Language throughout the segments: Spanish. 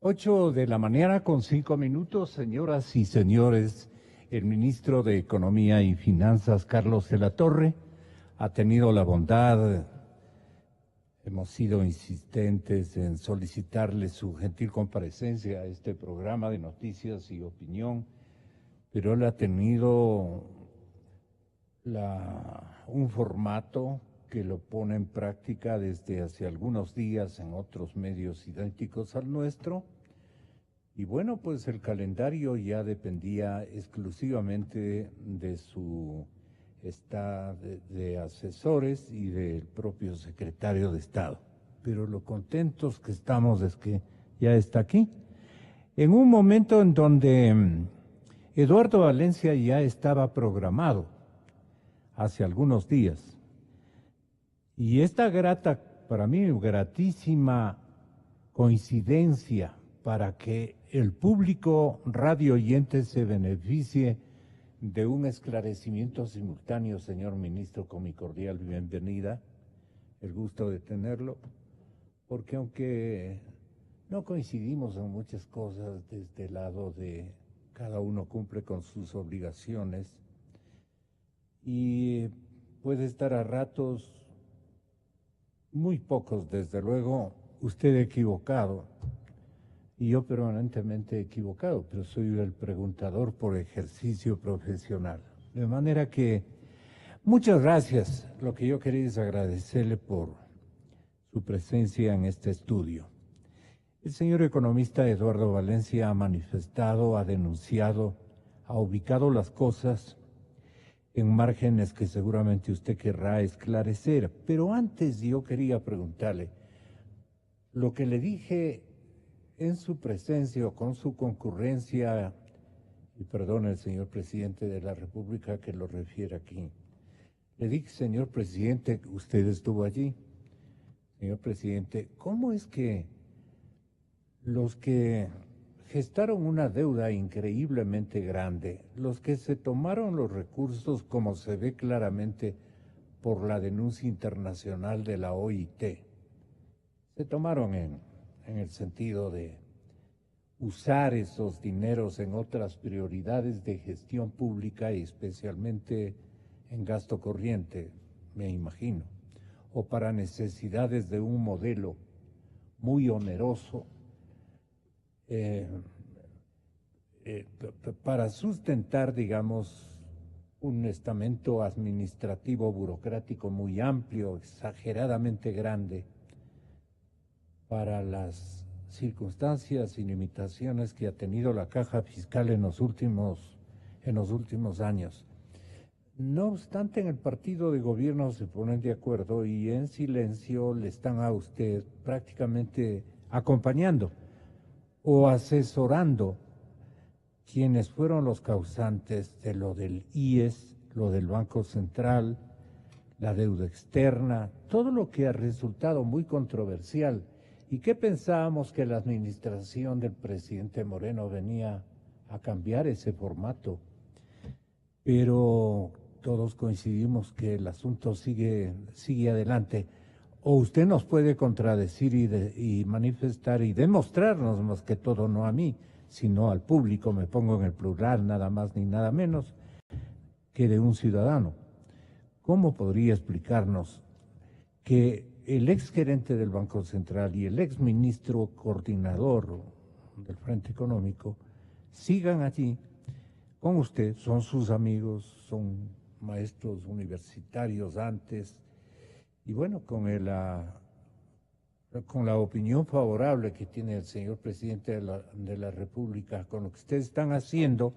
8 de la mañana con 5 minutos, señoras y señores. El ministro de Economía y Finanzas, Carlos de la Torre, ha tenido la bondad, hemos sido insistentes en solicitarle su gentil comparecencia a este programa de noticias y opinión, pero él ha tenido un formato que lo pone en práctica desde hace algunos días en otros medios idénticos al nuestro. Y bueno, pues el calendario ya dependía exclusivamente de su staff de asesores y del propio secretario de Estado. Pero lo contentos que estamos es que ya está aquí. En un momento en donde Eduardo Valencia ya estaba programado hace algunos días. Y esta para mí, gratísima coincidencia para que el público radio oyente se beneficie de un esclarecimiento simultáneo, señor ministro, con mi cordial bienvenida, el gusto de tenerlo, porque aunque no coincidimos en muchas cosas desde el lado de cada uno cumple con sus obligaciones y puede estar a ratos, muy pocos desde luego, usted equivocado. Y yo permanentemente equivocado, pero soy el preguntador por ejercicio profesional. De manera que, muchas gracias. Lo que yo quería es agradecerle por su presencia en este estudio. El señor economista Eduardo Valencia ha manifestado, ha denunciado, ha ubicado las cosas en márgenes que seguramente usted querrá esclarecer. Pero antes yo quería preguntarle, lo que le dije en su presencia o con su concurrencia, y perdone el señor presidente de la República que lo refiere aquí, le dije, señor presidente, usted estuvo allí, señor presidente, ¿cómo es que los que gestaron una deuda increíblemente grande, los que se tomaron los recursos como se ve claramente por la denuncia internacional de la OIT, se tomaron en el sentido de usar esos dineros en otras prioridades de gestión pública y especialmente en gasto corriente, me imagino, o para necesidades de un modelo muy oneroso para sustentar, digamos, un estamento administrativo burocrático muy amplio, exageradamente grande, para las circunstancias y limitaciones que ha tenido la caja fiscal en los últimos años. No obstante, en el partido de gobierno se ponen de acuerdo y en silencio le están a usted prácticamente acompañando o asesorando quienes fueron los causantes de lo del IES, lo del Banco Central, la deuda externa, todo lo que ha resultado muy controversial. ¿Y qué pensábamos que la administración del presidente Moreno venía a cambiar ese formato? Pero todos coincidimos que el asunto sigue adelante. O usted nos puede contradecir y manifestar y demostrarnos, más que todo, no a mí, sino al público, me pongo en el plural, nada más ni nada menos, que de un ciudadano. ¿Cómo podría explicarnos que el exgerente del Banco Central y el exministro coordinador del Frente Económico sigan allí con usted? Son sus amigos, son maestros universitarios antes, y bueno, con la opinión favorable que tiene el señor presidente de la República, con lo que ustedes están haciendo,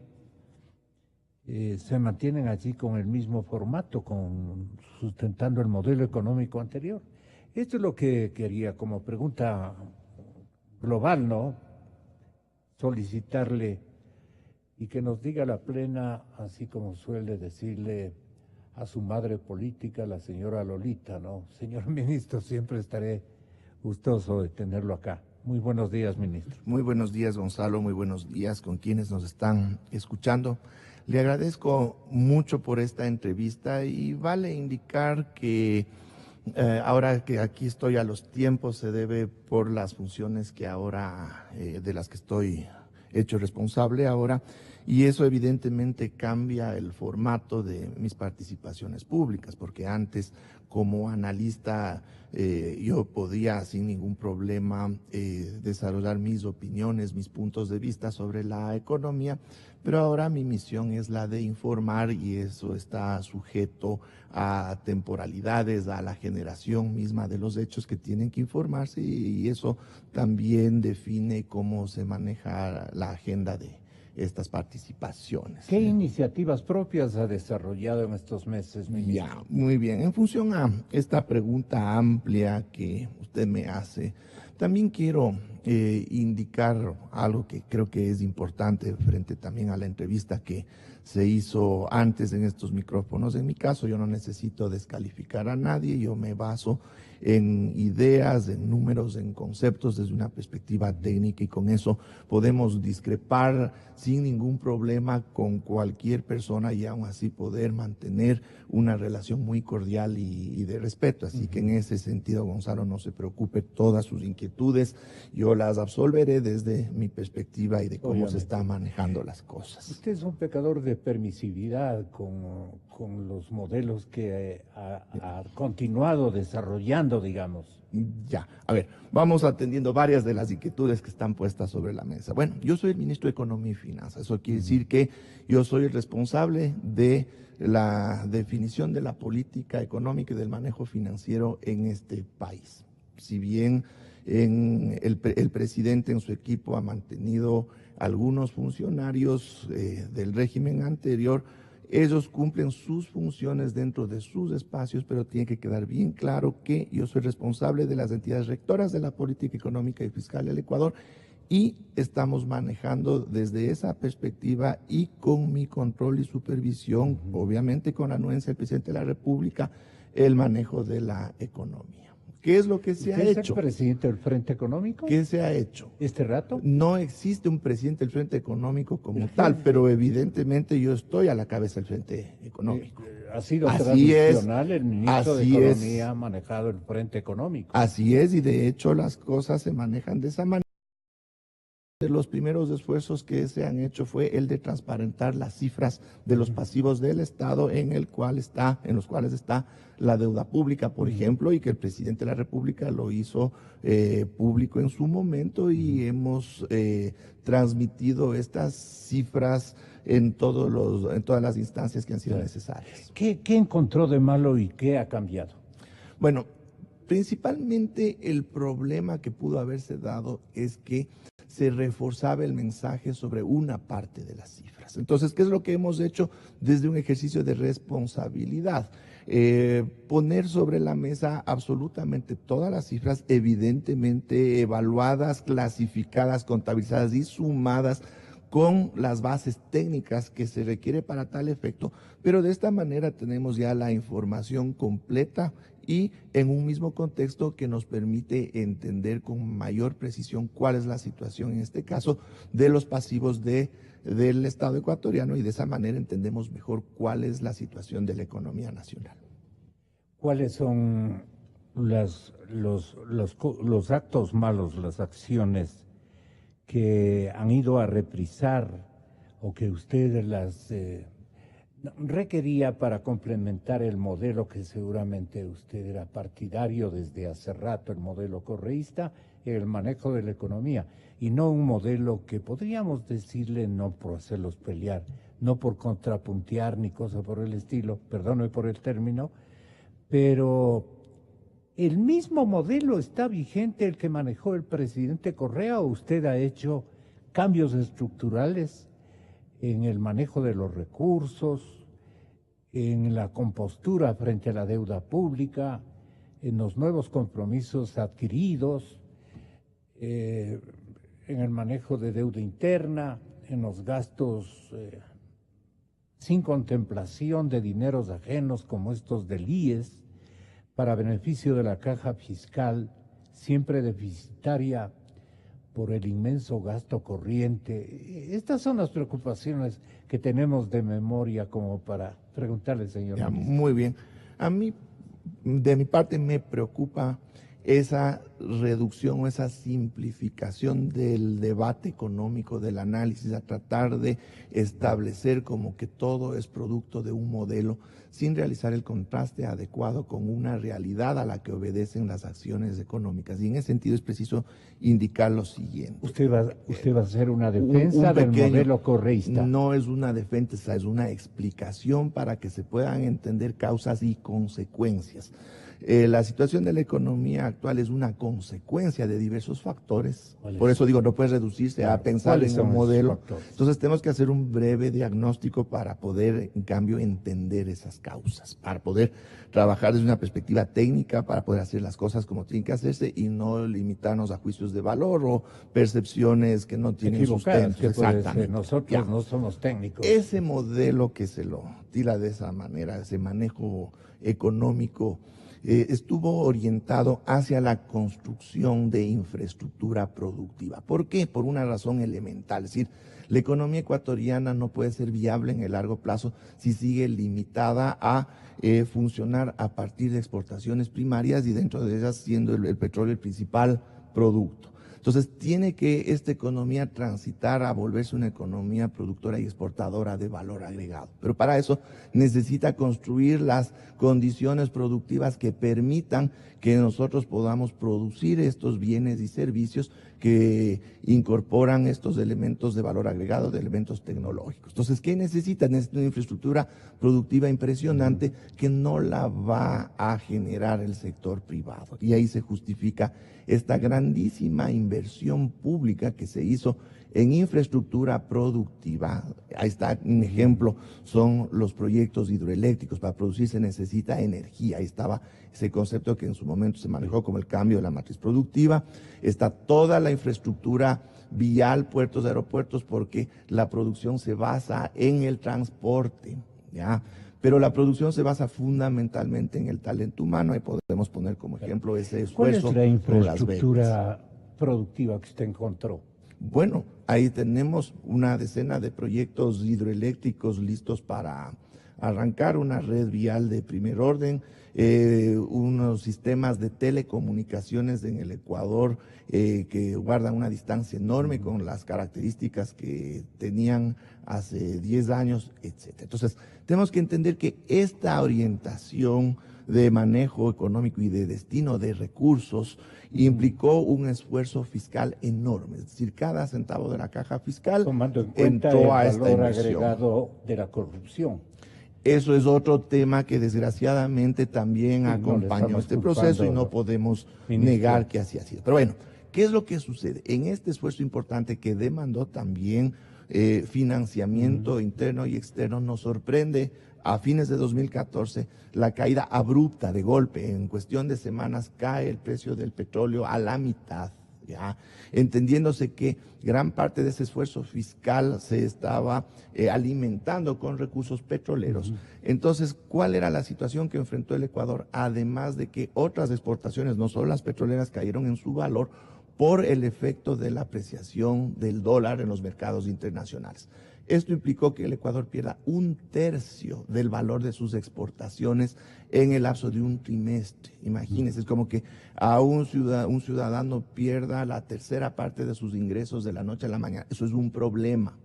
se mantienen allí con el mismo formato, sustentando el modelo económico anterior. Esto es lo que quería como pregunta global, ¿no? Solicitarle y que nos diga la plena, así como suele decirle a su madre política, la señora Lolita, ¿no? Señor ministro, siempre estaré gustoso de tenerlo acá. Muy buenos días, ministro. Muy buenos días, Gonzalo, muy buenos días con quienes nos están escuchando. Le agradezco mucho por esta entrevista y vale indicar que Ahora que aquí estoy a los tiempos se debe por las funciones que ahora, de las que estoy hecho responsable ahora, y eso evidentemente cambia el formato de mis participaciones públicas, porque antes como analista yo podía sin ningún problema desarrollar mis opiniones, mis puntos de vista sobre la economía, pero ahora mi misión es la de informar y eso está sujeto a temporalidades, a la generación misma de los hechos que tienen que informarse y eso también define cómo se maneja la agenda de estas participaciones. ¿Qué iniciativas propias ha desarrollado en estos meses, ministro? Ya, muy bien. En función a esta pregunta amplia que usted me hace, también quiero indicar algo que creo que es importante frente también a la entrevista que se hizo antes en estos micrófonos. En mi caso, yo no necesito descalificar a nadie, yo me baso en ideas, en números, en conceptos desde una perspectiva técnica y con eso podemos discrepar sin ningún problema con cualquier persona y aún así poder mantener una relación muy cordial y de respeto. Así que en ese sentido, Gonzalo, no se preocupe, todas sus inquietudes yo las absolveré desde mi perspectiva y de cómo se están manejando las cosas. Usted es un pecador de permisividad con los modelos que ha continuado desarrollando, digamos. Ya, a ver, vamos atendiendo varias de las inquietudes que están puestas sobre la mesa. Bueno, yo soy el ministro de Economía y Finanzas. Eso quiere decir que yo soy el responsable de la definición de la política económica y del manejo financiero en este país. Si bien el presidente en su equipo ha mantenido algunos funcionarios del régimen anterior, ellos cumplen sus funciones dentro de sus espacios, pero tiene que quedar bien claro que yo soy responsable de las entidades rectoras de la política económica y fiscal del Ecuador y estamos manejando desde esa perspectiva y con mi control y supervisión, obviamente con la anuencia del presidente de la República, el manejo de la economía. ¿Qué es lo que se ha hecho? ¿Es el presidente del Frente Económico? ¿Qué se ha hecho? ¿Este rato? No existe un presidente del Frente Económico como tal, pero evidentemente yo estoy a la cabeza del Frente Económico. Ha sido Así tradicional, es, el ministro de así Economía es. ha manejado el Frente Económico. Así es, y de hecho las cosas se manejan de esa manera. De los primeros esfuerzos que se han hecho fue el de transparentar las cifras de los pasivos del Estado en los cuales está la deuda pública, por ejemplo, y que el presidente de la República lo hizo público en su momento y hemos transmitido estas cifras en todas las instancias que han sido necesarias. ¿Qué encontró de malo y qué ha cambiado? Bueno, principalmente el problema que pudo haberse dado es que se reforzaba el mensaje sobre una parte de las cifras. Entonces, ¿qué es lo que hemos hecho desde un ejercicio de responsabilidad? Poner sobre la mesa absolutamente todas las cifras, evidentemente evaluadas, clasificadas, contabilizadas y sumadas con las bases técnicas que se requiere para tal efecto, pero de esta manera tenemos ya la información completa y en un mismo contexto que nos permite entender con mayor precisión cuál es la situación, en este caso, de los pasivos del Estado ecuatoriano y de esa manera entendemos mejor cuál es la situación de la economía nacional. ¿Cuáles son los actos malos, las acciones que han ido a reprisar o que usted las requería para complementar el modelo que seguramente usted era partidario desde hace rato, el modelo correísta, el manejo de la economía, y no un modelo que podríamos decirle, no por hacerlos pelear, no por contrapuntear ni cosa por el estilo, perdóneme por el término, pero el mismo modelo está vigente el que manejó el presidente Correa, o usted ha hecho cambios estructurales en el manejo de los recursos, en la compostura frente a la deuda pública, en los nuevos compromisos adquiridos, en el manejo de deuda interna, en los gastos sin contemplación de dineros ajenos como estos del IES, para beneficio de la caja fiscal, siempre deficitaria por el inmenso gasto corriente. Estas son las preocupaciones que tenemos de memoria como para preguntarle, señor ministro. Muy bien. A mí De mi parte me preocupa esa reducción o esa simplificación del debate económico, del análisis, a tratar de establecer como que todo es producto de un modelo sin realizar el contraste adecuado con una realidad a la que obedecen las acciones económicas. Y en ese sentido es preciso indicar lo siguiente. Usted va a hacer una defensa del modelo correísta. No es una defensa, es una explicación para que se puedan entender causas y consecuencias. La situación de la economía actual es una consecuencia de diversos factores. Por eso digo, no puede reducirse a pensar en un modelo. Entonces tenemos que hacer un breve diagnóstico para poder, en cambio, entender esas causas, para poder trabajar desde una perspectiva técnica, para poder hacer las cosas como tienen que hacerse y no limitarnos a juicios de valor o percepciones que no tienen sustento. Exactamente. Nosotros no somos técnicos. Ese modelo que se lo tira de esa manera, ese manejo económico, estuvo orientado hacia la construcción de infraestructura productiva. ¿Por qué? Por una razón elemental, es decir, la economía ecuatoriana no puede ser viable en el largo plazo si sigue limitada a funcionar a partir de exportaciones primarias y dentro de ellas siendo el petróleo el principal producto. Entonces, tiene que esta economía transitar a volverse una economía productora y exportadora de valor agregado. Pero para eso necesita construir las condiciones productivas que permitan que nosotros podamos producir estos bienes y servicios que incorporan estos elementos de valor agregado, de elementos tecnológicos. Entonces, ¿qué necesita? Necesita una infraestructura productiva impresionante que no la va a generar el sector privado. Y ahí se justifica esta grandísima inversión pública que se hizo en infraestructura productiva. Ahí está un ejemplo, son los proyectos hidroeléctricos. Para producir se necesita energía. Ahí estaba ese concepto que en su momento se manejó como el cambio de la matriz productiva. Está toda la infraestructura vial, puertos, aeropuertos, porque la producción se basa en el transporte, ¿ya? Pero la producción se basa fundamentalmente en el talento humano. Ahí podemos poner como ejemplo ese esfuerzo. ¿Cuál es la infraestructura productiva que usted encontró? Bueno, ahí tenemos una decena de proyectos hidroeléctricos listos para arrancar, una red vial de primer orden, unos sistemas de telecomunicaciones en el Ecuador que guardan una distancia enorme con las características que tenían hace 10 años, etc. Entonces, tenemos que entender que esta orientación de manejo económico y de destino de recursos implicó un esfuerzo fiscal enorme, es decir, cada centavo de la caja fiscal tomando en cuenta entró a el esta valor inversión. agregado de la corrupción. Eso es otro tema que desgraciadamente también acompañó este proceso y no podemos negar que así ha sido. Pero bueno, ¿qué es lo que sucede? En este esfuerzo importante que demandó también financiamiento interno y externo, nos sorprende a fines de 2014 la caída abrupta de golpe. En cuestión de semanas cae el precio del petróleo a la mitad, ¿ya? Entendiéndose que gran parte de ese esfuerzo fiscal se estaba alimentando con recursos petroleros. Entonces, ¿cuál era la situación que enfrentó el Ecuador? Además de que otras exportaciones, no solo las petroleras, cayeron en su valor por el efecto de la apreciación del dólar en los mercados internacionales. Esto implicó que el Ecuador pierda 1/3 del valor de sus exportaciones en el lapso de un trimestre. Imagínense, es como que a un ciudadano pierda la tercera parte de sus ingresos de la noche a la mañana. Eso es un problema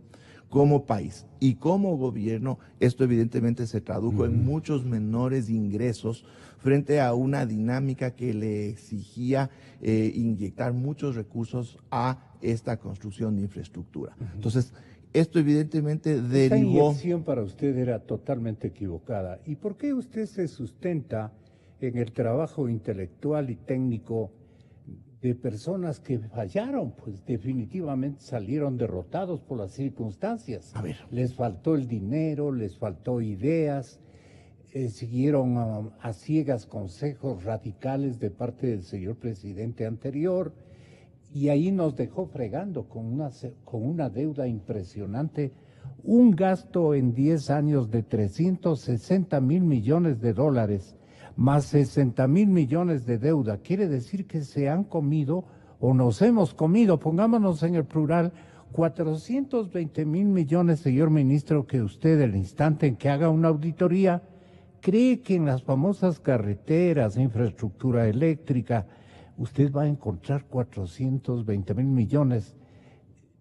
como país. Y como gobierno, esto evidentemente se tradujo en muchos menores ingresos frente a una dinámica que le exigía inyectar muchos recursos a esta construcción de infraestructura. Entonces, esto evidentemente derivó... Esta inyección para usted era totalmente equivocada. ¿Y por qué usted se sustenta en el trabajo intelectual y técnico de personas que fallaron? Pues definitivamente salieron derrotados por las circunstancias. A ver. Les faltó el dinero, les faltó ideas, siguieron a ciegas consejos radicales de parte del señor presidente anterior. Y ahí nos dejó fregando con una deuda impresionante, un gasto en 10 años de 360,000 millones de dólares, más 60,000 millones de deuda. Quiere decir que se han comido, o nos hemos comido, pongámonos en el plural, 420,000 millones, señor ministro, que usted, el instante en que haga una auditoría, ¿cree que en las famosas carreteras, infraestructura eléctrica, usted va a encontrar 420 mil millones?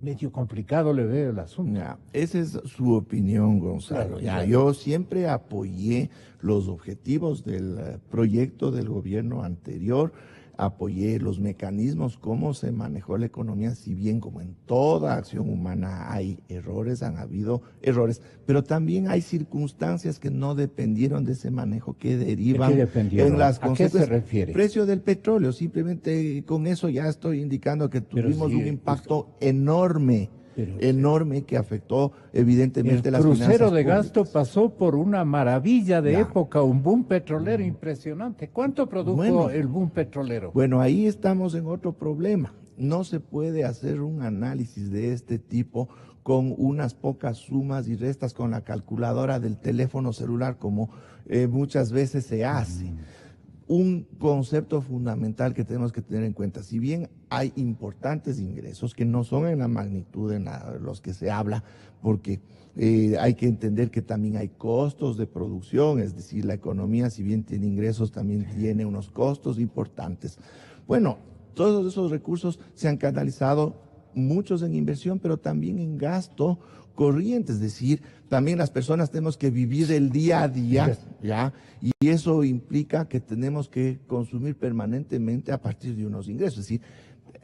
Medio complicado le veo el asunto. Ya, esa es su opinión, Gonzalo. Claro, Ya, claro. yo siempre apoyé los objetivos del proyecto del gobierno anterior, apoyé los mecanismos, cómo se manejó la economía, si bien como en toda acción humana hay errores, han habido errores, pero también hay circunstancias que no dependieron de ese manejo, que derivan dependieron? en las ¿A qué se consecuencias. refiere? Precio del petróleo, simplemente con eso ya estoy indicando que Pero tuvimos sí, un impacto enorme. Pero- Enorme que afectó evidentemente El las finanzas crucero de públicas. gasto pasó por una maravilla de Ya. época, un boom petrolero impresionante. ¿Cuánto produjo Bueno. el boom petrolero? Bueno, ahí estamos en otro problema. No se puede hacer un análisis de este tipo con unas pocas sumas y restas con la calculadora del teléfono celular como muchas veces se hace. Un concepto fundamental que tenemos que tener en cuenta, si bien hay importantes ingresos que no son en la magnitud en los que se habla, porque hay que entender que también hay costos de producción, es decir, la economía, si bien tiene ingresos, también tiene unos costos importantes. Bueno, todos esos recursos se han canalizado, muchos en inversión, pero también en gasto corriente, es decir, también las personas tenemos que vivir el día a día, ¿ya? Y eso implica que tenemos que consumir permanentemente a partir de unos ingresos, es decir,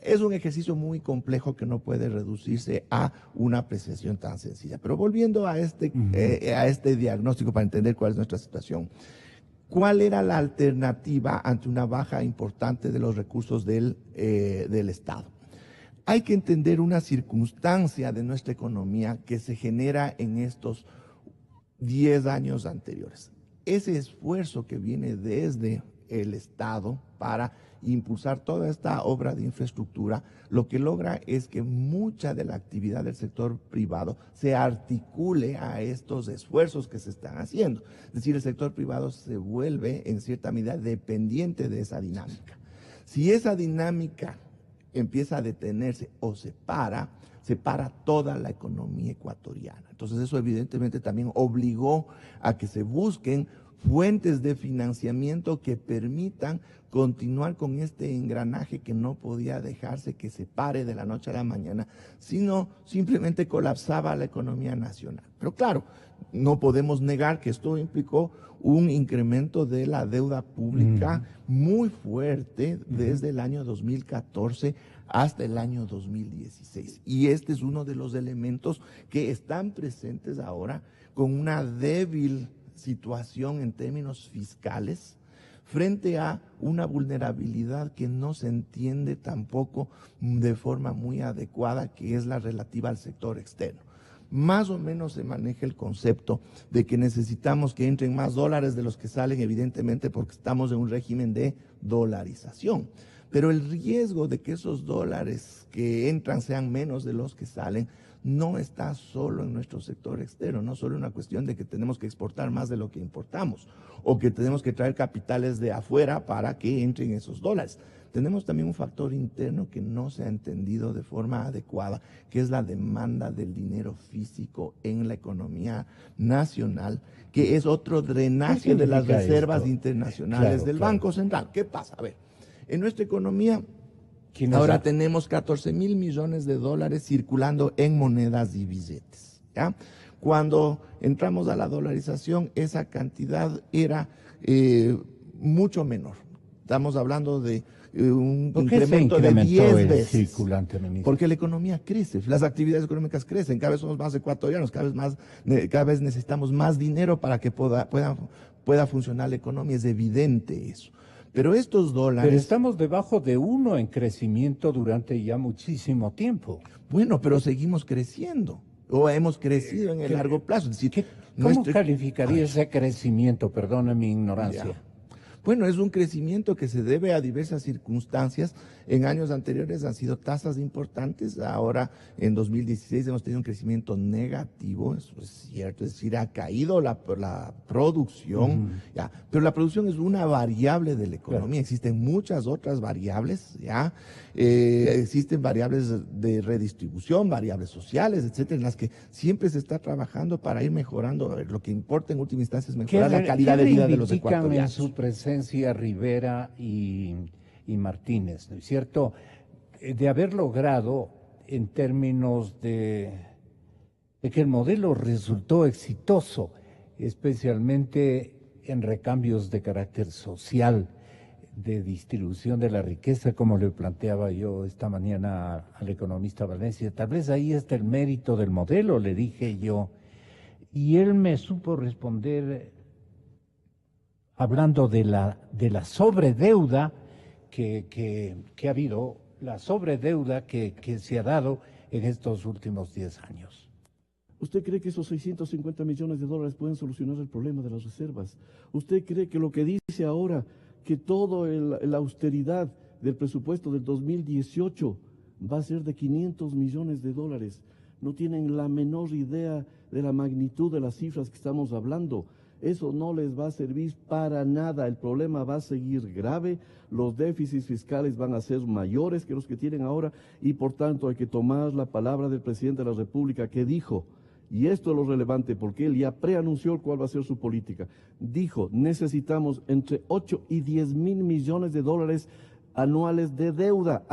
es un ejercicio muy complejo que no puede reducirse a una apreciación tan sencilla. Pero volviendo a este diagnóstico para entender cuál es nuestra situación, ¿cuál era la alternativa ante una baja importante de los recursos del Estado? Hay que entender una circunstancia de nuestra economía que se genera en estos 10 años anteriores. Ese esfuerzo que viene desde el Estado para impulsar toda esta obra de infraestructura, lo que logra es que mucha de la actividad del sector privado se articule a estos esfuerzos que se están haciendo. Es decir, el sector privado se vuelve en cierta medida dependiente de esa dinámica. Si esa dinámica empieza a detenerse o se para toda la economía ecuatoriana. Entonces eso evidentemente también obligó a que se busquen fuentes de financiamiento que permitan continuar con este engranaje que no podía dejarse que se pare de la noche a la mañana, sino simplemente colapsaba la economía nacional. Pero claro, no podemos negar que esto implicó un incremento de la deuda pública muy fuerte desde el año 2014 hasta el año 2016. Y este es uno de los elementos que están presentes ahora con una débil situación en términos fiscales frente a una vulnerabilidad que no se entiende tampoco de forma muy adecuada, que es la relativa al sector externo. Más o menos se maneja el concepto de que necesitamos que entren más dólares de los que salen, evidentemente porque estamos en un régimen de dolarización. Pero el riesgo de que esos dólares que entran sean menos de los que salen no está solo en nuestro sector externo, no solo una cuestión de que tenemos que exportar más de lo que importamos o que tenemos que traer capitales de afuera para que entren esos dólares. Tenemos también un factor interno que no se ha entendido de forma adecuada, que es la demanda del dinero físico en la economía nacional, que es otro drenaje de las reservas internacionales del Banco Central. ¿Qué pasa? A ver, en nuestra economía ahora tenemos 14 mil millones de dólares circulando en monedas y billetes, ¿ya? Cuando entramos a la dolarización, esa cantidad era mucho menor. Estamos hablando de un incremento de 10 veces. Circulante, ministro? Porque la economía crece, las actividades económicas crecen, cada vez somos más ecuatorianos, cada vez necesitamos más dinero para que pueda funcionar la economía, es evidente eso. Pero estos dólares... Pero estamos debajo de 1 en crecimiento durante ya muchísimo tiempo. Bueno, pero seguimos creciendo, o hemos crecido en el largo plazo. Es decir, ¿Cómo calificaría ese crecimiento? Perdona mi ignorancia. Ya. Bueno, es un crecimiento que se debe a diversas circunstancias. En años anteriores han sido tasas importantes. Ahora, en 2016, hemos tenido un crecimiento negativo, eso es cierto. Es decir, ha caído la producción, ya. Pero la producción es una variable de la economía. Claro. Existen muchas otras variables, ya. Existen variables de redistribución, variables sociales, etcétera, en las que siempre se está trabajando para ir mejorando. Lo que importa en última instancia es mejorar la calidad de vida de los ecuatorianos. En su presencia Rivera y Martínez, ¿no es cierto? De haber logrado en términos de que el modelo resultó exitoso, especialmente en recambios de carácter social, de distribución de la riqueza, como le planteaba yo esta mañana al economista Valencia. Tal vez ahí está el mérito del modelo, le dije yo. Y él me supo responder hablando de la sobredeuda que ha habido, la sobredeuda que se ha dado en estos últimos 10 años. ¿Usted cree que esos 650 millones de dólares pueden solucionar el problema de las reservas? ¿Usted cree que lo que dice ahora, que toda la austeridad del presupuesto del 2018 va a ser de 500 millones de dólares? No tienen la menor idea de la magnitud de las cifras que estamos hablando. Eso no les va a servir para nada. El problema va a seguir grave, los déficits fiscales van a ser mayores que los que tienen ahora y por tanto hay que tomar la palabra del presidente de la República que dijo, y esto es lo relevante porque él ya preanunció cuál va a ser su política, dijo, necesitamos entre 8 y 10 mil millones de dólares anuales de deuda,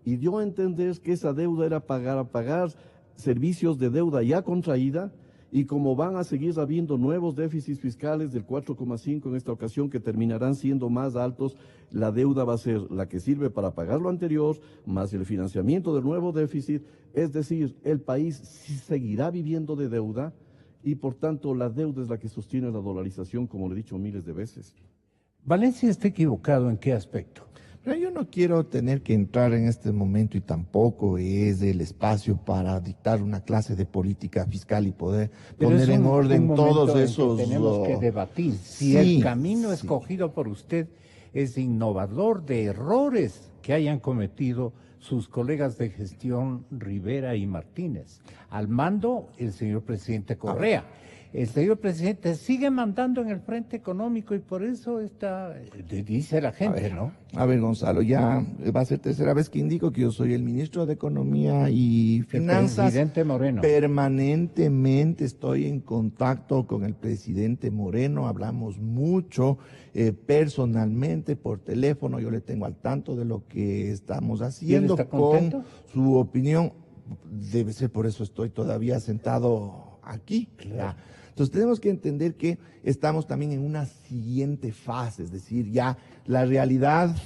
y dio a entender que esa deuda era pagar servicios de deuda ya contraída, y como van a seguir habiendo nuevos déficits fiscales del 4,5 en esta ocasión que terminarán siendo más altos, la deuda va a ser la que sirve para pagar lo anterior, más el financiamiento del nuevo déficit, es decir, el país seguirá viviendo de deuda y por tanto la deuda es la que sostiene la dolarización, como le he dicho miles de veces. ¿Valencia está equivocado en qué aspecto? Pero yo no quiero tener que entrar en este momento y tampoco es el espacio para dictar una clase de política fiscal y poder poner en orden todos esos... Tenemos que debatir si el camino escogido por usted es innovador de errores que hayan cometido sus colegas de gestión Rivera y Martínez. Al mando, el señor presidente Correa. El señor presidente sigue mandando en el frente económico y por eso está, dice la gente, ¿no? A ver, Gonzalo, ya va a ser tercera vez que indico que yo soy el ministro de Economía y Finanzas. El presidente Moreno. Permanentemente estoy en contacto con el presidente Moreno, hablamos mucho personalmente, por teléfono, yo le tengo al tanto de lo que estamos haciendo. ¿Está contento? Con su opinión. Debe ser por eso estoy todavía sentado aquí. Claro. Entonces tenemos que entender que estamos también en una siguiente fase, es decir, ya la realidad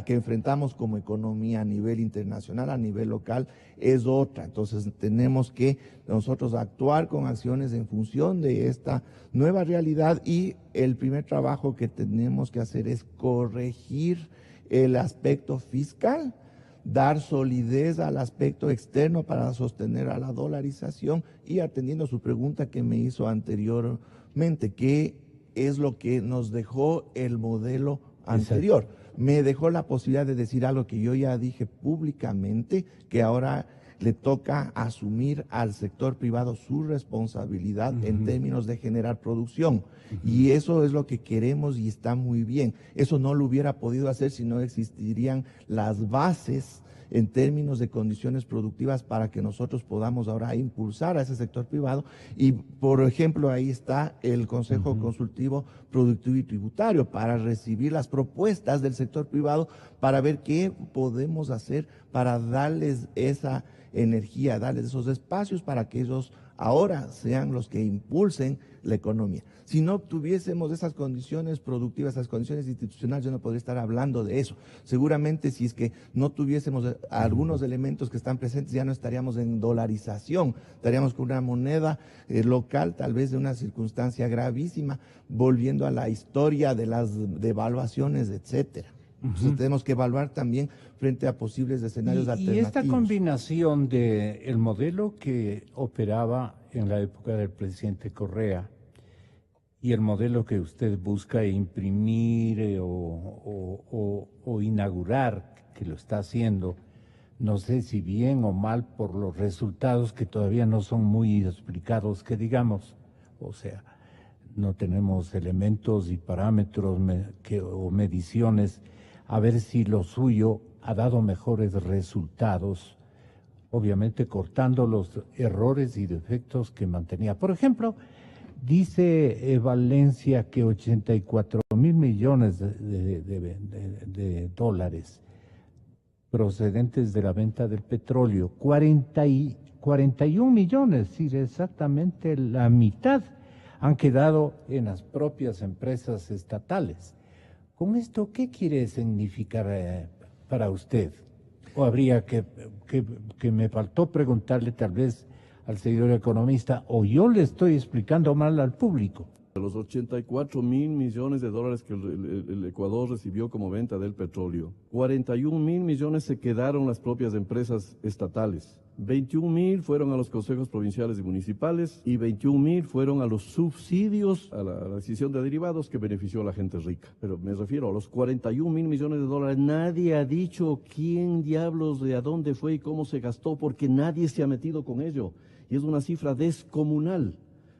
que enfrentamos como economía a nivel internacional, a nivel local, es otra. Entonces tenemos que nosotros actuar con acciones en función de esta nueva realidad y el primer trabajo que tenemos que hacer es corregir el aspecto fiscal, dar solidez al aspecto externo para sostener a la dolarización y atendiendo a su pregunta que me hizo anteriormente, ¿qué es lo que nos dejó el modelo anterior? Me dejó la posibilidad de decir algo que yo ya dije públicamente, que ahora le toca asumir al sector privado su responsabilidad en términos de generar producción. Y eso es lo que queremos y está muy bien. Eso no lo hubiera podido hacer si no existirían las bases en términos de condiciones productivas para que nosotros podamos ahora impulsar a ese sector privado. Y, por ejemplo, ahí está el Consejo Consultivo Productivo y Tributario para recibir las propuestas del sector privado para ver qué podemos hacer para darles esa energía, darles esos espacios para que ellos ahora sean los que impulsen la economía. Si no tuviésemos esas condiciones productivas, esas condiciones institucionales, yo no podría estar hablando de eso. Seguramente si es que no tuviésemos algunos elementos que están presentes, ya no estaríamos en dolarización, estaríamos con una moneda local, tal vez de una circunstancia gravísima, volviendo a la historia de las devaluaciones, etcétera. Entonces tenemos que evaluar también frente a posibles escenarios alternativos. Y esta combinación de el modelo que operaba en la época del presidente Correa Y el modelo que usted busca imprimir o inaugurar, que lo está haciendo, no sé si bien o mal por los resultados que todavía no son muy explicados, que digamos, o sea, no tenemos elementos y parámetros o mediciones a ver si lo suyo ha dado mejores resultados, obviamente cortando los errores y defectos que mantenía. Por ejemplo, dice Valencia que 84.000 millones de dólares procedentes de la venta del petróleo, 41 millones, es decir, exactamente la mitad han quedado en las propias empresas estatales. ¿Con esto qué quiere significar para usted? ¿O habría que me faltó preguntarle tal vez al señor economista, o yo le estoy explicando mal al público? De los 84.000 millones de dólares que el Ecuador recibió como venta del petróleo, 41.000 millones se quedaron las propias empresas estatales. 21.000 fueron a los consejos provinciales y municipales y 21.000 fueron a los subsidios a la adquisición de derivados que benefició a la gente rica. Pero me refiero a los 41.000 millones de dólares. Nadie ha dicho quién diablos, de a dónde fue y cómo se gastó, porque nadie se ha metido con ello. Y es una cifra descomunal.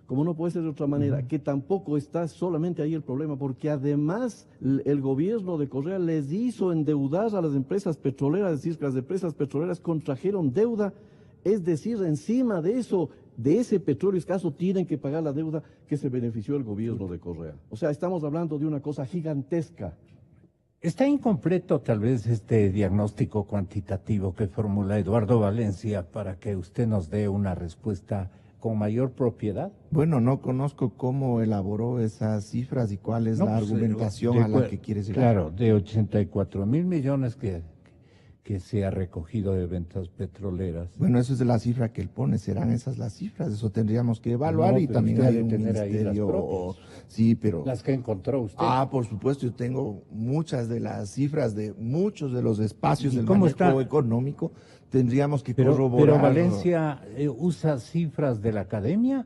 Como no puede ser de otra manera, que tampoco está solamente ahí el problema, porque además el gobierno de Correa les hizo endeudar a las empresas petroleras, es decir, que las empresas petroleras contrajeron deuda, es decir, encima de eso, de ese petróleo escaso, tienen que pagar la deuda que se benefició el gobierno de Correa. O sea, estamos hablando de una cosa gigantesca. Está incompleto tal vez este diagnóstico cuantitativo que formula Eduardo Valencia para que usted nos dé una respuesta con mayor propiedad. Bueno, no conozco cómo elaboró esas cifras y cuál es la argumentación a la que quiere llegar. Claro, de 84.000 millones que se ha recogido de ventas petroleras. Bueno, eso es de la cifra que él pone, serán esas las cifras, eso tendríamos que evaluar. No, y pero también usted hay debe un tener ahí las ministerio. propias. Sí, pero Las que encontró usted. por supuesto, yo tengo muchas de las cifras de muchos de los espacios ¿Y del cómo manejo está? Tecnológico. Tendríamos que Pero corroborar. Valencia usa cifras de la academia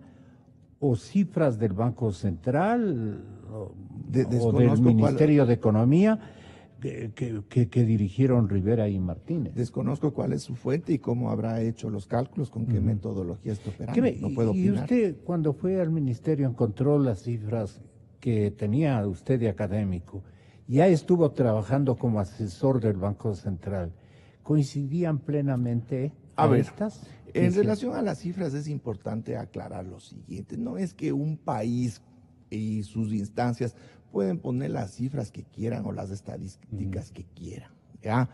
o cifras del Banco Central o del Ministerio de Economía que dirigieron Rivera y Martínez. Desconozco cuál es su fuente y cómo habrá hecho los cálculos, con qué metodología está operando. No puedo ¿Y opinar. usted cuando fue al ministerio encontró las cifras que tenía usted de académico? Ya estuvo trabajando como asesor del Banco Central. ¿Coincidían plenamente estas? En relación a las cifras es importante aclarar lo siguiente. No es que un país y sus instancias pueden poner las cifras que quieran o las estadísticas que quieran, ¿ya?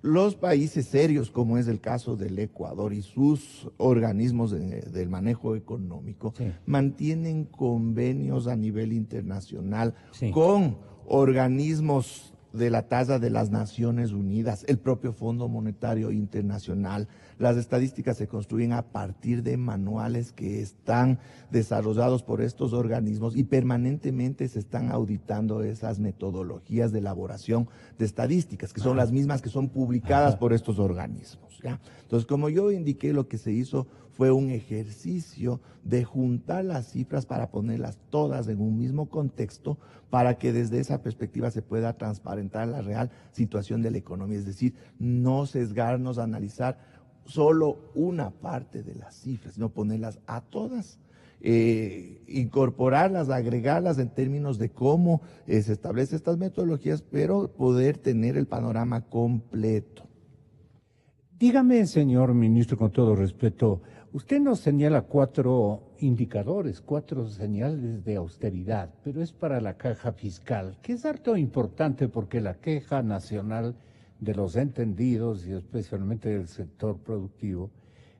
Los países serios, como es el caso del Ecuador y sus organismos del manejo económico, mantienen convenios a nivel internacional con organismos de la talla de las Naciones Unidas, el propio Fondo Monetario Internacional. Las estadísticas se construyen a partir de manuales que están desarrollados por estos organismos y permanentemente se están auditando esas metodologías de elaboración de estadísticas, que son las mismas que son publicadas por estos organismos, ¿ya? Entonces, como yo indiqué, lo que se hizo fue un ejercicio de juntar las cifras para ponerlas todas en un mismo contexto, para que desde esa perspectiva se pueda transparentar la real situación de la economía, es decir, no sesgarnos a analizar solo una parte de las cifras, sino ponerlas a todas, incorporarlas, agregarlas en términos de cómo se establecen estas metodologías, pero poder tener el panorama completo. Dígame, señor ministro, con todo respeto, usted nos señala 4 indicadores, 4 señales de austeridad, pero es para la caja fiscal, que es harto importante porque la queja nacional de los entendidos y especialmente del sector productivo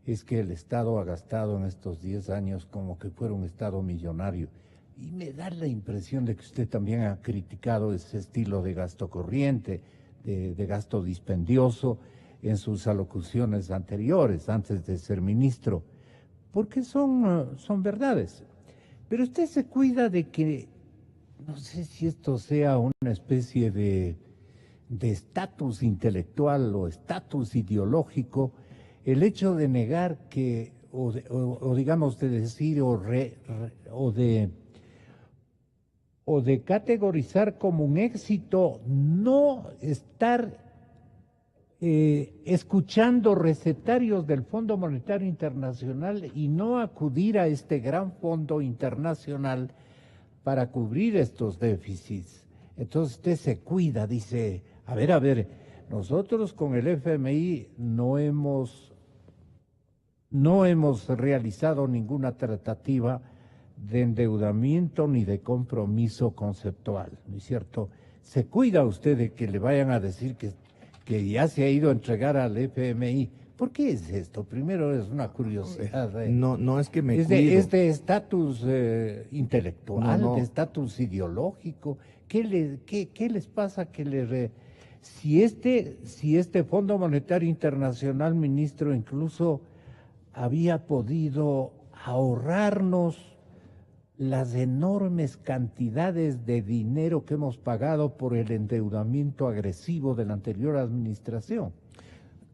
es que el Estado ha gastado en estos 10 años como que fuera un Estado millonario. Y me da la impresión de que usted también ha criticado ese estilo de gasto corriente, de gasto dispendioso, en sus alocuciones anteriores, antes de ser ministro, porque son verdades. Pero usted se cuida de que, no sé si esto sea una especie de estatus intelectual o estatus ideológico, el hecho de negar que, o digamos de decir, o de o de categorizar como un éxito no estar escuchando recetarios del Fondo Monetario Internacional y no acudir a este gran fondo internacional para cubrir estos déficits. Entonces usted se cuida, dice, a ver, nosotros con el FMI no hemos realizado ninguna tratativa de endeudamiento ni de compromiso conceptual, ¿no es cierto? Se cuida usted de que le vayan a decir que ya se ha ido a entregar al FMI. ¿Por qué es esto? Primero es una curiosidad. No es que me Es cuido. de estatus intelectual, No. de estatus ideológico. ¿Qué les pasa si este Fondo Monetario Internacional, ministro, incluso había podido ahorrarnos las enormes cantidades de dinero que hemos pagado por el endeudamiento agresivo de la anterior administración?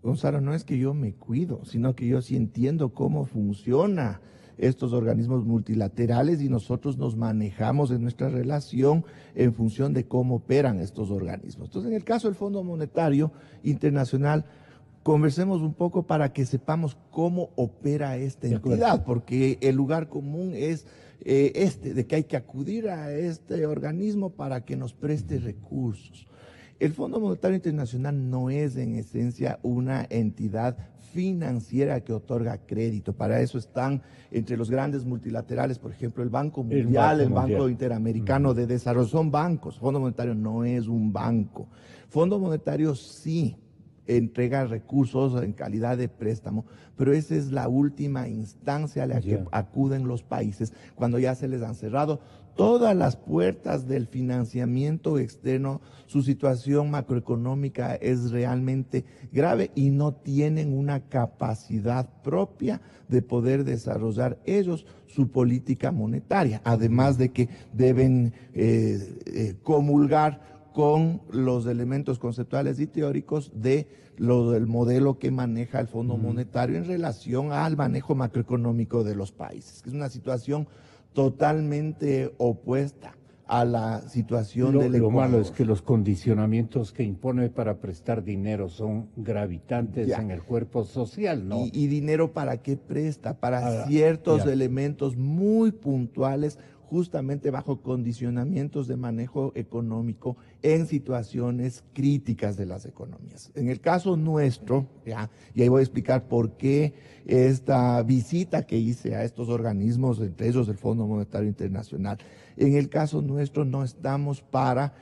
Gonzalo, no es que yo me cuido, sino que yo sí entiendo cómo funciona estos organismos multilaterales y nosotros nos manejamos en nuestra relación en función de cómo operan estos organismos. Entonces, en el caso del Fondo Monetario Internacional, conversemos un poco para que sepamos cómo opera esta entidad, porque el lugar común es de que hay que acudir a este organismo para que nos preste recursos. El Fondo Monetario Internacional no es en esencia una entidad financiera que otorga crédito. Para eso están entre los grandes multilaterales, por ejemplo, el Banco Mundial, el Banco Interamericano de Desarrollo. Son bancos. Fondo Monetario no es un banco. Fondo Monetario sí entrega recursos en calidad de préstamo, pero esa es la última instancia a la que acuden los países cuando ya se les han cerrado todas las puertas del financiamiento externo. Su situación macroeconómica es realmente grave y no tienen una capacidad propia de poder desarrollar ellos su política monetaria, además de que deben comulgar con los elementos conceptuales y teóricos del modelo que maneja el Fondo Monetario en relación al manejo macroeconómico de los países. Es una situación totalmente opuesta a la situación del Ecuador. Lo malo es que los condicionamientos que impone para prestar dinero son gravitantes en el cuerpo social, ¿no? ¿Y dinero para qué presta? Para ciertos elementos muy puntuales, justamente bajo condicionamientos de manejo económico en situaciones críticas de las economías. En el caso nuestro, y ahí voy a explicar por qué esta visita que hice a estos organismos, entre ellos el Fondo Monetario Internacional, en el caso nuestro no estamos para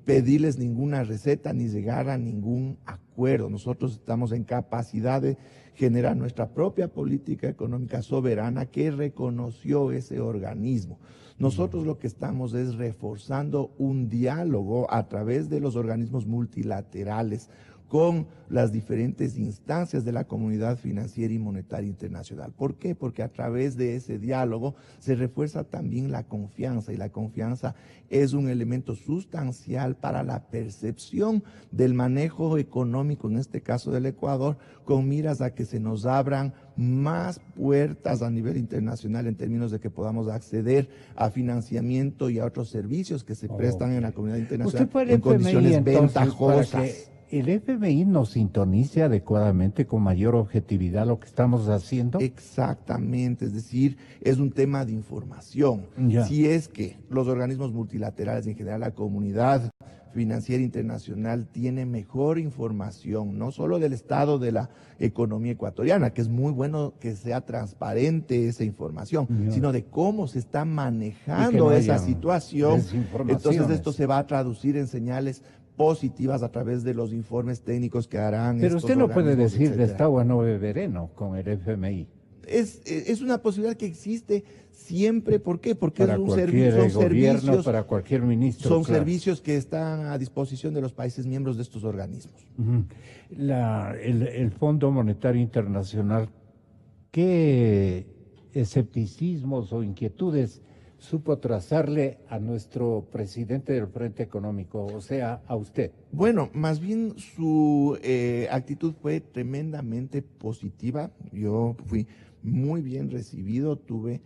pedirles ninguna receta ni llegar a ningún acuerdo. Nosotros estamos en capacidad de generar nuestra propia política económica soberana que reconoció ese organismo. Nosotros lo que estamos es reforzando un diálogo a través de los organismos multilaterales con las diferentes instancias de la comunidad financiera y monetaria internacional. ¿Por qué? Porque a través de ese diálogo se refuerza también la confianza, y la confianza es un elemento sustancial para la percepción del manejo económico, en este caso del Ecuador, con miras a que se nos abran más puertas a nivel internacional en términos de que podamos acceder a financiamiento y a otros servicios que se prestan en la comunidad internacional en condiciones ventajosas. ¿El FMI nos sintonice adecuadamente con mayor objetividad lo que estamos haciendo? Exactamente, es decir, es un tema de información. Si es que los organismos multilaterales, en general la comunidad financiera internacional, tiene mejor información, no solo del estado de la economía ecuatoriana, que es muy bueno que sea transparente esa información, sino de cómo se está manejando esa situación. Entonces esto se va a traducir en señales positivas a través de los informes técnicos que harán. Pero usted no puede decir de esta agua no beberé, ¿no? Con el FMI. Es una posibilidad que existe siempre. ¿Por qué? Porque para cualquier gobierno, para cualquier ministro. Son servicios que están a disposición de los países miembros de estos organismos. El Fondo Monetario Internacional, ¿qué escepticismos o inquietudes supo trazarle a nuestro presidente del Frente Económico, o sea, a usted? Bueno, más bien su actitud fue tremendamente positiva. Yo fui muy bien recibido, tuve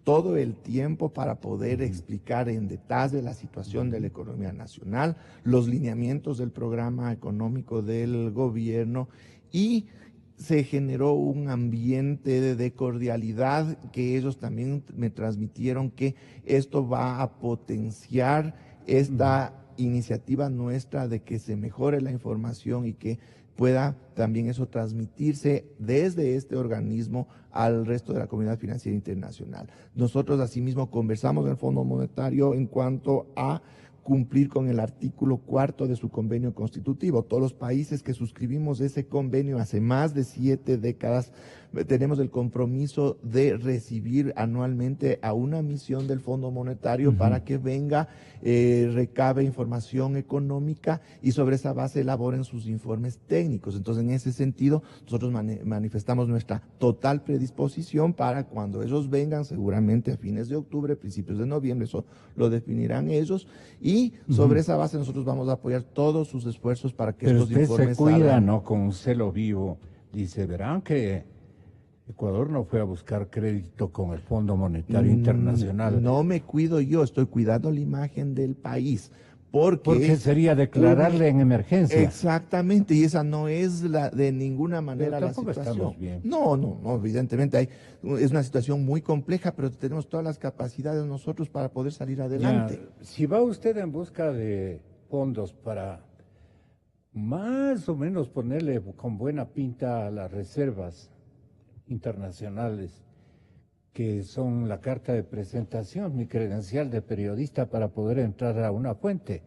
todo el tiempo para poder explicar en detalle la situación de la economía nacional, los lineamientos del programa económico del gobierno, y se generó un ambiente de cordialidad que ellos también me transmitieron que esto va a potenciar esta iniciativa nuestra de que se mejore la información y que pueda también eso transmitirse desde este organismo al resto de la comunidad financiera internacional. Nosotros asimismo conversamos en el Fondo Monetario en cuanto a cumplir con el artículo 4 de su convenio constitutivo. Todos los países que suscribimos ese convenio hace más de 7 décadas tenemos el compromiso de recibir anualmente a una misión del Fondo Monetario para que venga, recabe información económica y sobre esa base elaboren sus informes técnicos. Entonces, en ese sentido, nosotros manifestamos nuestra total predisposición para cuando ellos vengan, seguramente a fines de octubre, principios de noviembre, eso lo definirán ellos, y sobre esa base nosotros vamos a apoyar todos sus esfuerzos para que estos informes Pero usted se cuida, salgan. ¿no? Con un celo vivo. Dice, verán que Ecuador no fue a buscar crédito con el Fondo Monetario Internacional. No me cuido yo, estoy cuidando la imagen del país. Porque sería declararle en emergencia. Exactamente, y esa no es de ninguna manera la tampoco situación. estamos bien. No, evidentemente es una situación muy compleja, pero tenemos todas las capacidades nosotros para poder salir adelante. Ya, si va usted en busca de fondos para más o menos ponerle con buena pinta a las reservas internacionales, que son la carta de presentación, mi credencial de periodista para poder entrar a una fuente.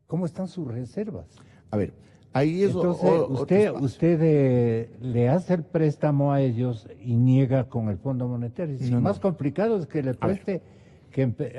¿Cómo están sus reservas? A ver, ahí es Entonces, usted le hace el préstamo a ellos y niega con el Fondo Monetario. No, más no. complicado es que le preste,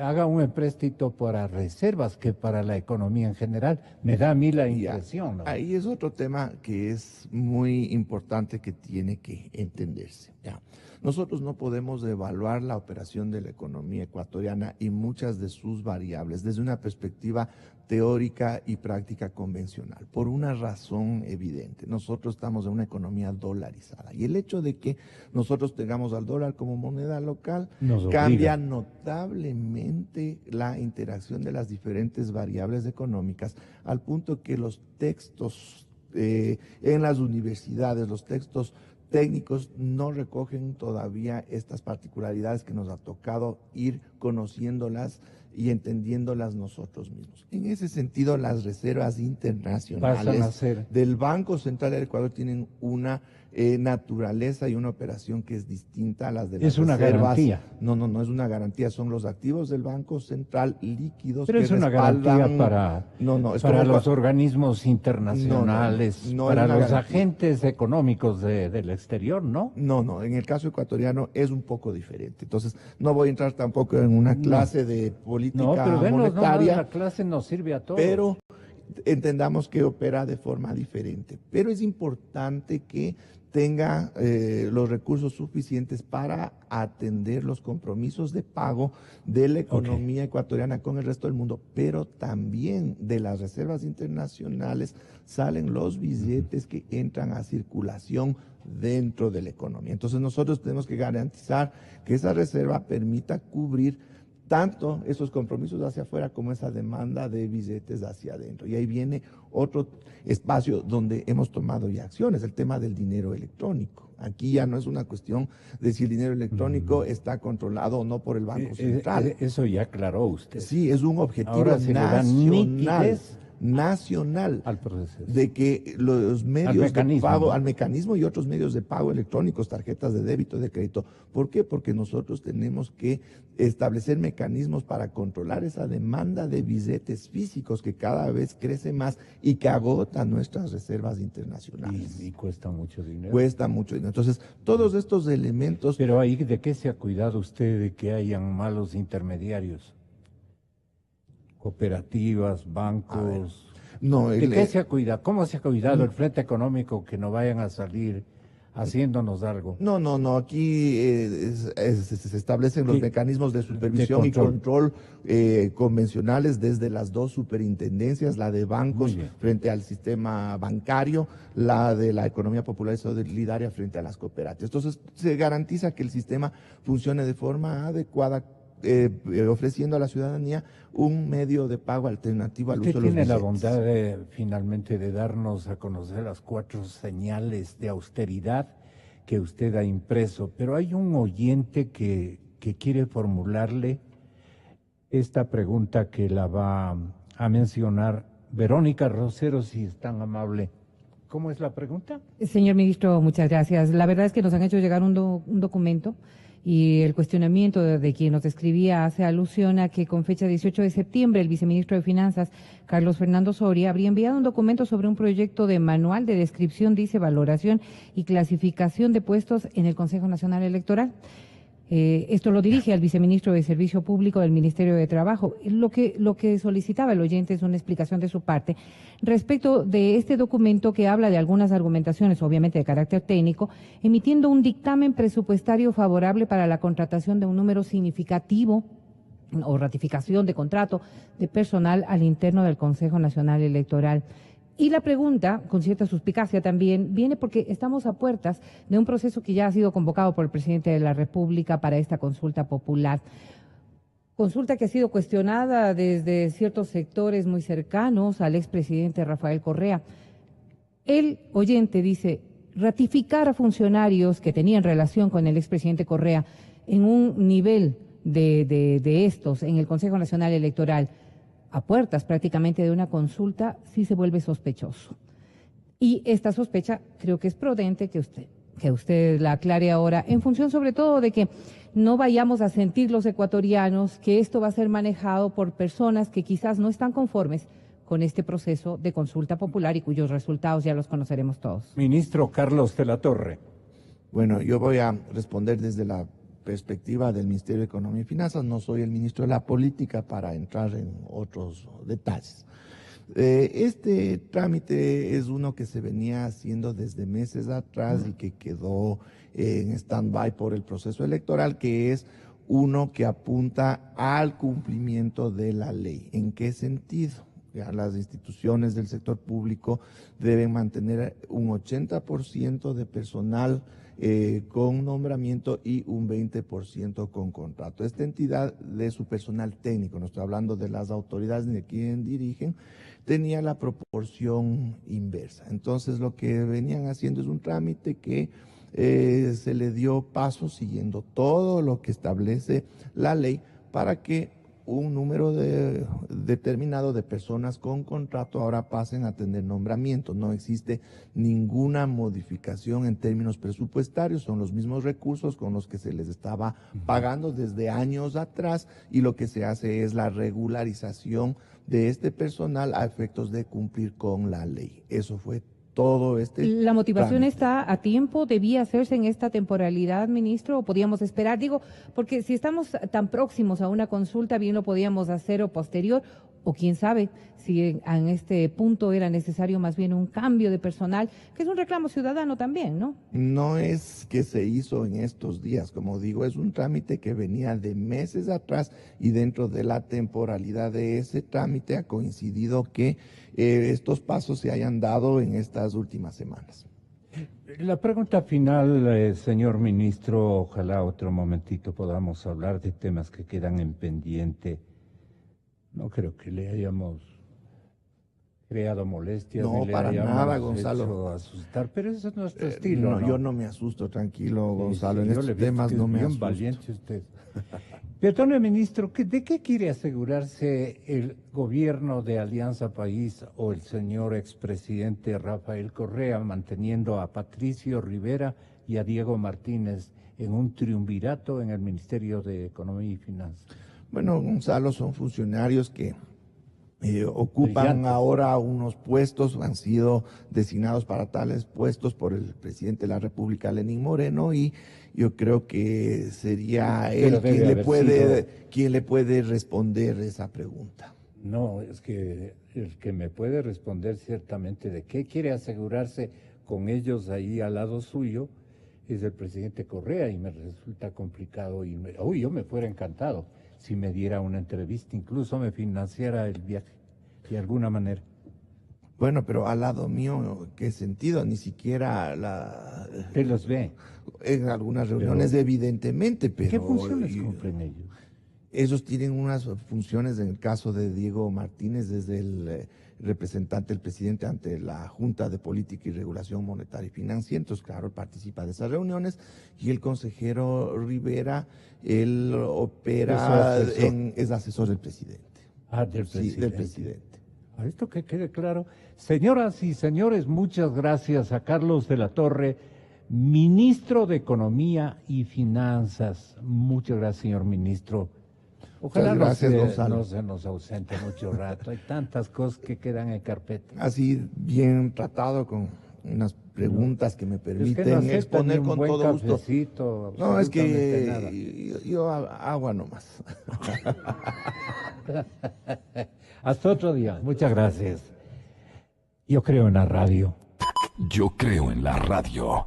haga un empréstito para reservas que para la economía en general. Me da a mí la impresión, ¿no? Ahí es otro tema que es muy importante que tiene que entenderse. Ya. Nosotros no podemos evaluar la operación de la economía ecuatoriana y muchas de sus variables desde una perspectiva teórica y práctica convencional, por una razón evidente. Nosotros estamos en una economía dolarizada y el hecho de que nosotros tengamos al dólar como moneda local cambia notablemente la interacción de las diferentes variables económicas, al punto que los textos en las universidades, los textos técnicos no recogen todavía estas particularidades que nos ha tocado ir conociéndolas y entendiéndolas nosotros mismos. En ese sentido, las reservas internacionales del Banco Central del Ecuador tienen una naturaleza y una operación que es distinta a las de las reservas. Es una garantía. No es una garantía, son los activos del Banco Central líquidos. Pero que es una garantía para, para los organismos internacionales, para los agentes económicos del exterior, ¿no? No, en el caso ecuatoriano es un poco diferente. Entonces, no voy a entrar tampoco en una clase de política monetaria. La clase nos sirve a todos. Pero entendamos que opera de forma diferente. Pero es importante que tenga los recursos suficientes para atender los compromisos de pago de la economía ecuatoriana con el resto del mundo, pero también de las reservas internacionales salen los billetes que entran a circulación dentro de la economía. Entonces nosotros tenemos que garantizar que esa reserva permita cubrir tanto esos compromisos hacia afuera como esa demanda de billetes hacia adentro. Y ahí viene otro espacio donde hemos tomado ya acciones, el tema del dinero electrónico. Aquí ya no es una cuestión de si el dinero electrónico está controlado o no por el Banco Central. Eso ya aclaró usted. Sí, es un objetivo nacional al proceso, de que los medios de pago, al mecanismo y otros medios de pago electrónicos, tarjetas de débito, de crédito. ¿Por qué? Porque nosotros tenemos que establecer mecanismos para controlar esa demanda de billetes físicos que cada vez crece más y que agota nuestras reservas internacionales. Y cuesta mucho dinero. Cuesta mucho dinero. Entonces, todos estos elementos... Pero ahí, ¿de qué se ha cuidado usted de que hayan malos intermediarios? Cooperativas, bancos. No, ¿De qué se ha cuidado? ¿Cómo se ha cuidado el Frente Económico que no vayan a salir haciéndonos algo. No, aquí se establecen los mecanismos de supervisión y control convencionales desde las dos superintendencias, la de bancos frente al sistema bancario, la de la economía popular y solidaria frente a las cooperativas. Entonces, se garantiza que el sistema funcione de forma adecuada, ofreciendo a la ciudadanía un medio de pago alternativo al uso de los Usted tiene la billetes. bondad finalmente de darnos a conocer las 4 señales de austeridad que usted ha impreso, pero hay un oyente que quiere formularle esta pregunta que la va a mencionar Verónica Rosero, si es tan amable. ¿Cómo es la pregunta? Señor ministro, muchas gracias. La verdad es que nos han hecho llegar un documento y el cuestionamiento de quien nos escribía hace alusión a que con fecha 18 de septiembre el viceministro de Finanzas, Carlos Fernando Soria, habría enviado un documento sobre un proyecto de manual de descripción, dice, valoración y clasificación de puestos en el Consejo Nacional Electoral. Esto lo dirige al viceministro de Servicio Público del Ministerio de Trabajo. Lo que solicitaba el oyente es una explicación de su parte respecto de este documento que habla de algunas argumentaciones, obviamente de carácter técnico, emitiendo un dictamen presupuestario favorable para la contratación de un número significativo o ratificación de contrato de personal al interno del Consejo Nacional Electoral. Y la pregunta, con cierta suspicacia también, viene porque estamos a puertas de un proceso que ya ha sido convocado por el presidente de la República para esta consulta popular. Consulta que ha sido cuestionada desde ciertos sectores muy cercanos al expresidente Rafael Correa. El oyente dice, ratificar a funcionarios que tenían relación con el expresidente Correa en un nivel de estos en el Consejo Nacional Electoral, a puertas prácticamente de una consulta, sí se vuelve sospechoso. Y esta sospecha creo que es prudente que usted la aclare ahora, en función sobre todo de que no vayamos a sentir los ecuatorianos que esto va a ser manejado por personas que quizás no están conformes con este proceso de consulta popular y cuyos resultados ya los conoceremos todos. Ministro Carlos de la Torre. Bueno, yo voy a responder desde la perspectiva del Ministerio de Economía y Finanzas. No soy el ministro de la Política para entrar en otros detalles. Este trámite es uno que se venía haciendo desde meses atrás y que quedó en stand-by por el proceso electoral, que es uno que apunta al cumplimiento de la ley. ¿En qué sentido? Ya las instituciones del sector público deben mantener un 80% de personal con nombramiento y un 20% con contrato. Esta entidad de su personal técnico, no estoy hablando de las autoridades ni de quien dirigen, tenía la proporción inversa. Entonces lo que venían haciendo es un trámite que se le dio paso siguiendo todo lo que establece la ley para que un número determinado de personas con contrato ahora pasen a tener nombramiento. No existe ninguna modificación en términos presupuestarios, son los mismos recursos con los que se les estaba pagando desde años atrás, y lo que se hace es la regularización de este personal a efectos de cumplir con la ley. Eso fue todo este ¿La motivación trámite. está a tiempo? ¿Debía hacerse en esta temporalidad, ministro? ¿O podíamos esperar? Digo, porque si estamos tan próximos a una consulta, bien lo podíamos hacer o posterior, o quién sabe si en este punto era necesario más bien un cambio de personal, que es un reclamo ciudadano también, ¿no? No es que se hizo en estos días, como digo, es un trámite que venía de meses atrás, y dentro de la temporalidad de ese trámite ha coincidido que estos pasos se hayan dado en estas últimas semanas. La pregunta final, señor ministro, ojalá otro momentito podamos hablar de temas que quedan en pendiente. No creo que le hayamos creado molestias, No, ni le para hayamos nada, Gonzalo. hecho asustar, pero ese es nuestro estilo, No, ¿no? yo no me asusto, tranquilo, Sí, Gonzalo. sí, En yo le estos he visto temas que es no me bien asusto. valiente usted. Perdone, ministro, ¿de qué quiere asegurarse el gobierno de Alianza País o el señor expresidente Rafael Correa, manteniendo a Patricio Rivera y a Diego Martínez en un triunvirato en el Ministerio de Economía y Finanzas? Bueno, Gonzalo, son funcionarios que ocupan Brillantes. ahora unos puestos, han sido designados para tales puestos por el presidente de la República, Lenín Moreno, y yo creo que sería Pero él debe haber quien le puede responder esa pregunta. No, es que el que me puede responder ciertamente de qué quiere asegurarse con ellos ahí al lado suyo es el presidente Correa y me resulta complicado. Yo me fuera encantado si me diera una entrevista, incluso me financiara el viaje de alguna manera. Bueno, pero al lado mío, ¿qué sentido? Ni siquiera Usted los ve. en algunas reuniones, evidentemente, pero... ¿Qué funciones cumplen ellos? Ellos tienen unas funciones, en el caso de Diego Martínez, desde el representante del presidente ante la Junta de Política y Regulación Monetaria y Financiera, entonces claro, él participa de esas reuniones, y el consejero Rivera, él opera, es asesor del presidente. Ah, del presidente. Sí, del presidente. A esto que quede claro. Señoras y señores, muchas gracias a Carlos de la Torre, ministro de Economía y Finanzas. Muchas gracias, señor ministro. Ojalá gracias, no Gonzalo. se nos ausente mucho rato. Hay tantas cosas que quedan en carpeta. Así bien tratado, con unas preguntas que me permiten acepta exponer ni un con buen todo gusto. cafecito, No, es absolutamente nada. que yo agua nomás. Hasta otro día. Muchas gracias. Yo creo en la radio. Yo creo en la radio.